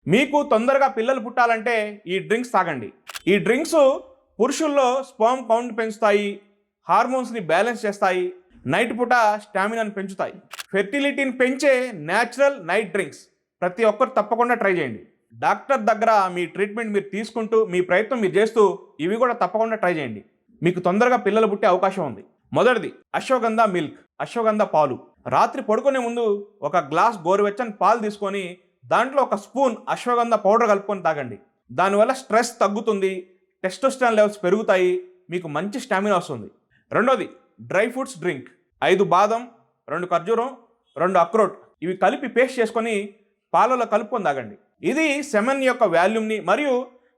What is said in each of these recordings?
మీకు తొందరగా పిల్లలు పుట్టాలంటే ఈ డ్రింక్స్ తాగండి. ఈ డ్రింక్స్ పురుషుల్లో స్పర్మ్ కౌంట్ పెంచుతాయి, హార్మోన్స్ని బ్యాలెన్స్ చేస్తాయి, నైట్ పూట స్టామినాని పెంచుతాయి. ఫెర్టిలిటీని పెంచే న్యాచురల్ నైట్ డ్రింక్స్ ప్రతి ఒక్కరు తప్పకుండా ట్రై చేయండి. డాక్టర్ దగ్గర మీ ట్రీట్మెంట్ మీరు తీసుకుంటూ మీ ప్రయత్నం మీరు చేస్తూ ఇవి కూడా తప్పకుండా ట్రై చేయండి. మీకు తొందరగా పిల్లలు పుట్టే అవకాశం ఉంది. మొదటిది అశ్వగంధ మిల్క్, అశ్వగంధ పాలు. రాత్రి పడుకునే ముందు ఒక గ్లాస్ గోరువెచ్చని పాలు తీసుకొని దాంట్లో ఒక స్పూన్ అశ్వగంధ పౌడర్ కలుపుకొని తాగండి. దానివల్ల స్ట్రెస్ తగ్గుతుంది, టెస్టోస్టెరాన్ లెవెల్స్ పెరుగుతాయి, మీకు మంచి స్టామినా వస్తుంది. రెండోది డ్రై ఫ్రూట్స్ డ్రింక్. 5 బాదం, 2 ఖర్జూరం, 2 అక్రోట్ ఇవి కలిపి పేస్ట్ చేసుకొని పాలలో కలుపుకొని తాగండి. ఇది సెమెన్ యొక్క వాల్యూమ్ని మరియు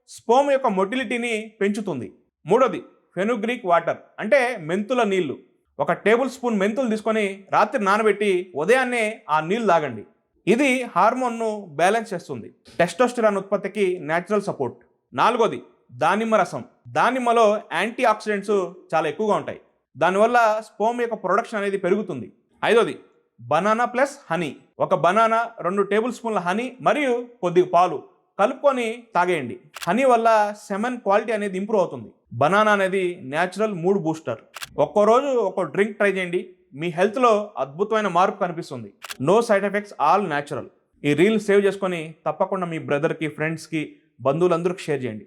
స్పోమ్ యొక్క మొటిలిటీని పెంచుతుంది. మూడోది ఫెనుగ్రీక్ వాటర్ అంటే మెంతుల నీళ్లు. 1 టేబుల్ స్పూన్ మెంతులు తీసుకొని రాత్రి నానబెట్టి ఉదయాన్నే ఆ నీళ్ళు తాగండి. ఇది హార్మోన్ను బ్యాలెన్స్ చేస్తుంది, టెస్టోస్టెరాన్ ఉత్పత్తికి న్యాచురల్ సపోర్ట్. నాలుగోది దానిమ్మ రసం. దానిమ్మలో యాంటీ ఆక్సిడెంట్స్ చాలా ఎక్కువగా ఉంటాయి, దానివల్ల స్పోమ్ యొక్క ప్రొడక్షన్ అనేది పెరుగుతుంది. ఐదోది banana plus honey. 1 banana, 2 table స్పూన్ల హనీ మరియు కొద్దిగా పాలు కలుపుకొని తాగేయండి. హనీ వల్ల సెమెన్ క్వాలిటీ అనేది ఇంప్రూవ్ అవుతుంది. బనానా అనేది న్యాచురల్ మూడ్ బూస్టర్. ఒక్కరోజు ఒక డ్రింక్ ట్రై చేయండి, మీ హెల్త్లో అద్భుతమైన మార్పు కనిపిస్తుంది. No side effects, all natural. ఈ రీల్ సేవ్ చేసుకొని తప్పకుండా మీ బ్రదర్కి, ఫ్రెండ్స్కి, బంధువులందరికీ షేర్ చేయండి.